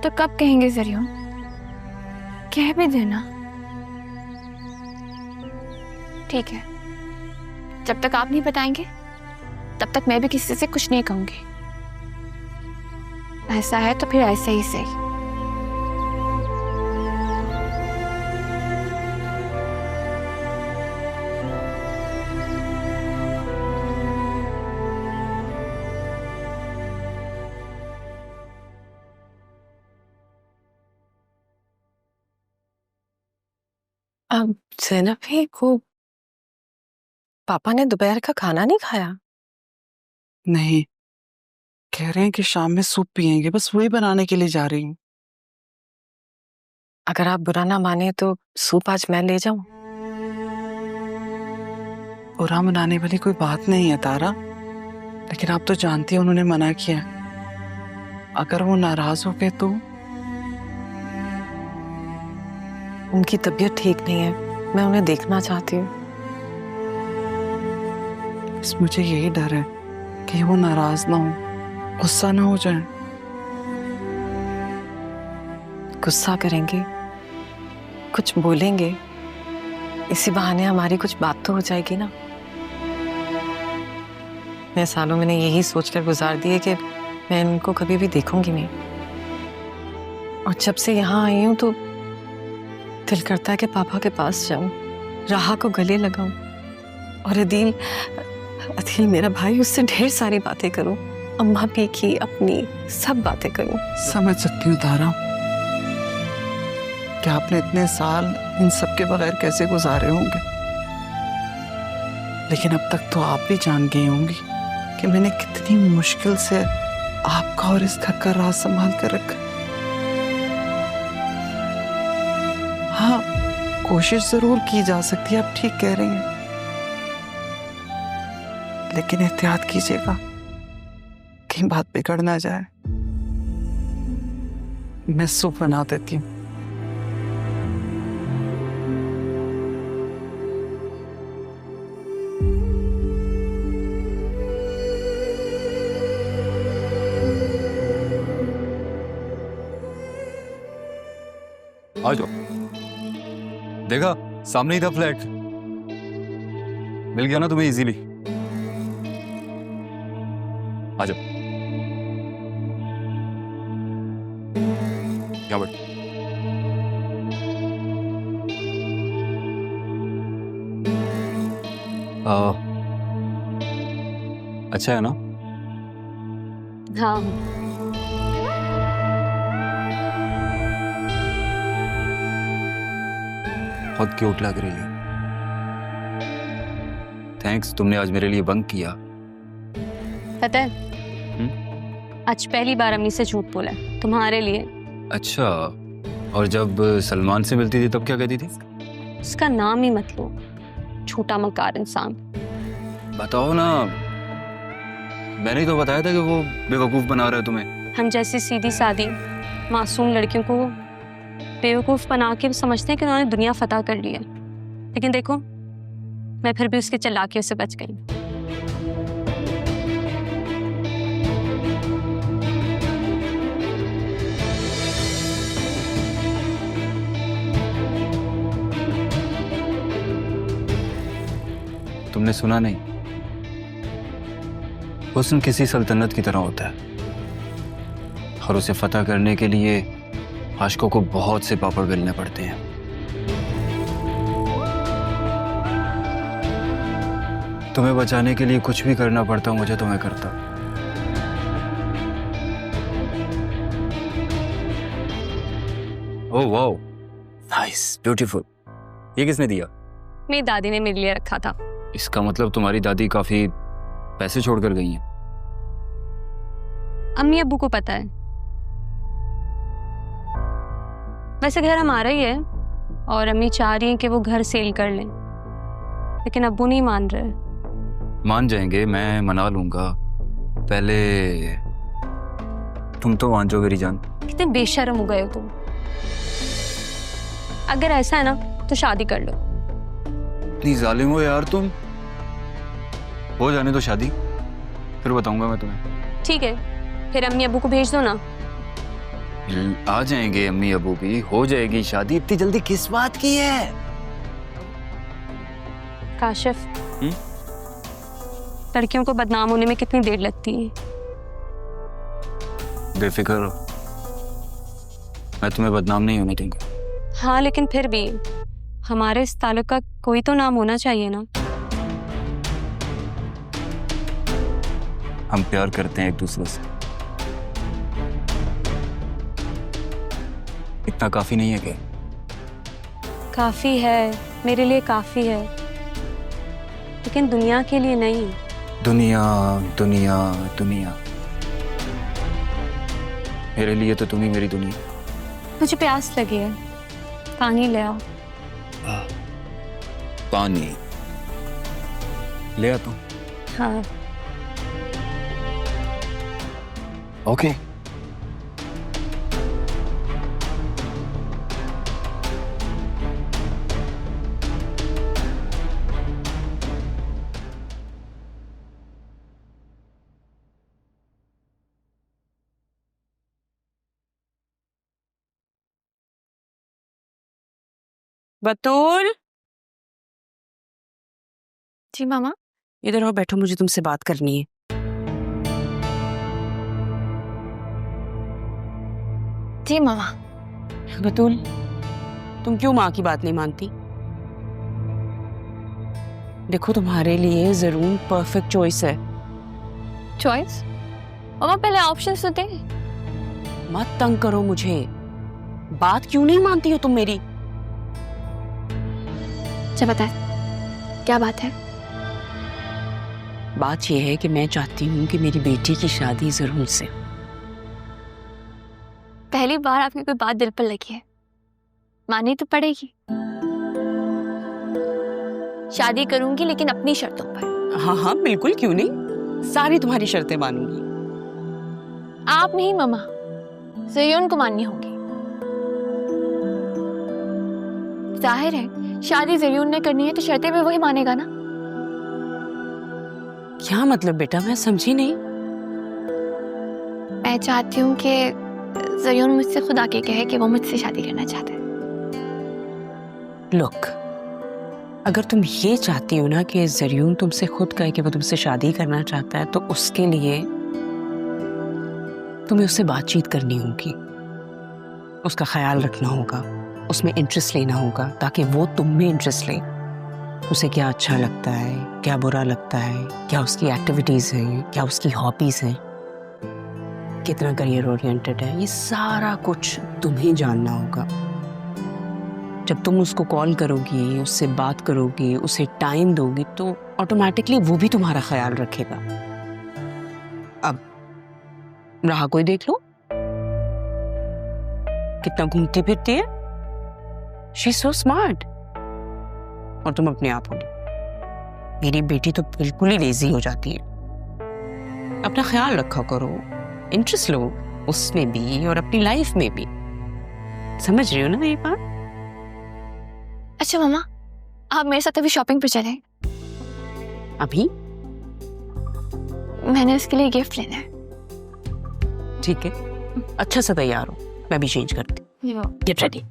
तो कब कहेंगे जरियो? कह भी देना। ठीक है, जब तक आप नहीं बताएंगे तब तक मैं भी किसी से कुछ नहीं कहूंगी। ऐसा है तो फिर ऐसे ही सही। अब ज़ैनब भी को पापा ने दोपहर का खाना नहीं खाया? नहीं, कह रहे हैं कि शाम में सूप पियेंगे, बस वही बनाने के लिए जा रही हूँ। अगर आप बुरा ना माने तो सूप आज मैं ले जाऊं? बुरा मनाने वाली कोई बात नहीं है तारा, लेकिन आप तो जानती हैं उन्होंने मना किया। अगर वो नाराज हो गए तो? उनकी तबीयत ठीक नहीं है, मैं उन्हें देखना चाहती हूँ। बस मुझे यही डर है कि वो नाराज ना हो, गुस्सा ना हो जाए। गुस्सा करेंगे, कुछ बोलेंगे, इसी बहाने हमारी कुछ बात तो हो जाएगी ना। मैं सालों मैंने यही सोचकर गुजार दिए कि मैं इनको कभी भी देखूंगी नहीं, और जब से यहाँ आई हूं तो दिल करता है कि पापा के पास जाऊं, राहा को गले लगाऊं, और अदील मेरा भाई, उससे ढेर सारी बातें करूं, अम्मा भी की, अपनी सब बातें करूं। समझ सकती हूँ तारा कि आपने इतने साल इन सब के बगैर कैसे गुजारे होंगे, लेकिन अब तक तो आप भी जान गई होंगी कि मैंने कितनी मुश्किल से आपका और इस घर का राज संभाल कर रखा। हाँ, कोशिश जरूर की जा सकती है, आप ठीक कह रही हैं, लेकिन एहतियात कीजिएगा, कहीं बात बिगड़ ना जाए। मैं सूप बना देती हूँ। आ जाओ, देखा सामने ही था फ्लैट, मिल गया ना तुम्हें इजीली। आ जाओ, यहाँ बैठ। अच्छा है ना? हाँ, बहुत क्यूट लग रही है। थैंक्स, तुमने आज मेरे लिए बंक किया। पता है आज पहली बार अम्मी से झूठ बोला है, तुम्हारे लिए। अच्छा, और जब सलमान से मिलती थी तब क्या कहती थी? उसका नाम ही मत लो, छोटा मकार इंसान। बताओ ना, मैंने ही तो बताया था कि वो बेवकूफ बना रहा है तुम्हें। हम जैसी सीधी सादी मासूम लड़कियों को बेवकूफ बना के समझते हैं कि उन्होंने दुनिया फतह कर ली है, लेकिन देखो मैं फिर भी उसके चालाकियों से बच गई। तुमने सुना नहीं? हुस्न किसी सल्तनत की तरह होता है, और उसे फतह करने के लिए आशिकों को बहुत से पापड़ बेलने पड़ते हैं। तुम्हें बचाने के लिए कुछ भी करना पड़ता मुझे, तो मैं करता। Oh wow, nice, beautiful. ये किसने दिया? मेरी दादी ने मेरे लिए रखा था। इसका मतलब तुम्हारी दादी काफी पैसे छोड़कर गई हैं। अम्मी अब्बू को पता है। वैसे घर हमारा ही है और अम्मी चाह रही हैं कि वो घर सेल कर लें, लेकिन अब्बू नहीं मान रहे। मान जाएंगे, मैं मना लूंगा। पहले तुम तो मान जाओ मेरी जान। कितने बेशर्म हो गए हो तुम। अगर ऐसा है ना तो शादी कर लो। इतनी जालिम हो यार तुम। हो जाने दो शादी, फिर बताऊंगा मैं तुम्हें। ठीक है, फिर अम्मी अब्बू को भेज दो ना। आ जाएंगे अम्मी अबू भी, हो जाएगी शादी। इतनी जल्दी किस बात की है? काशिफ, लड़कियों को बदनाम होने में कितनी देर लगती है? बेफिक्र हो, मैं तुम्हें बदनाम नहीं होने दूंगा। हाँ, लेकिन फिर भी हमारे इस ताल्लुक का कोई तो नाम होना चाहिए ना। हम प्यार करते हैं एक दूसरे से, इतना काफी नहीं है क्या? काफी है, मेरे लिए काफी है, लेकिन दुनिया के लिए नहीं। दुनिया दुनिया दुनिया, मेरे लिए तो तुम ही मेरी दुनिया। मुझे प्यास लगी है, पानी ले आओ। पानी ले आता हूँ। हाँ। ओके। बतूल, जी मामा। इधर आओ, बैठो, मुझे तुमसे बात करनी है। जी मामा। बतूल, तुम क्यों माँ की बात नहीं मानती? देखो, तुम्हारे लिए जरूर परफेक्ट चॉइस है। चॉइस? मामा पहले ऑप्शंस तो दे। मत तंग करो मुझे। बात क्यों नहीं मानती हो तुम मेरी? अच्छा बताए, क्या बात है? बात यह है कि मैं चाहती हूँ कि मेरी बेटी की शादी जरूर से। पहली बार आपकी कोई बात दिल पर लगी है, माननी तो पड़ेगी। शादी करूंगी लेकिन अपनी शर्तों पर। हाँ हाँ बिल्कुल, क्यों नहीं, सारी तुम्हारी शर्तें मानूंगी। आप नहीं मामा, ज़रियून को माननी होगी। जाहिर है शादी ज़रियून ने करनी है तो शर्तें भी वही मानेगा ना। क्या मतलब बेटा, मैं समझी नहीं। मैं चाहती हूँ कि ज़रियून मुझसे खुद आके कहे कि वो मुझसे शादी करना चाहता है। लुक, अगर तुम ये चाहती हो ना कि ज़रियून तुमसे खुद कहे कि वो तुमसे शादी करना चाहता है, तो उसके लिए तुम्हें उससे बातचीत करनी होगी, उसका ख्याल रखना होगा, उसमें इंटरेस्ट लेना होगा, ताकि वो तुम में इंटरेस्ट ले। उसे क्या अच्छा लगता है, क्या बुरा लगता है, क्या उसकी एक्टिविटीज़ हैं, क्या उसकी हॉबीज़ हैं, कितना करियर ओरिएंटेड है, ये सारा कुछ तुम्हें जानना होगा। जब तुम उसको कॉल करोगी, उससे बात करोगी, उसे टाइम दोगी, तो ऑटोमेटिकली वो भी तुम्हारा ख्याल रखेगा। अब राह कोई देख लो, कितना घूमती फिरती है, शी इज सो स्मार्ट। और तुम अपने आप होगी। मेरी बेटी तो बिल्कुल ही लेजी हो जाती है। अपना ख्याल रखा करो, इंटरेस्ट लो उसमें भी और अपनी लाइफ में भी। समझ रही हो ना मेरी बात? अच्छा मामा, आप मेरे साथ अभी शॉपिंग पे चलें। अभी? मैंने उसके लिए गिफ्ट लेना है। ठीक है, अच्छा सा तैयार हो, मैं भी चेंज करती हूँ। Get ready.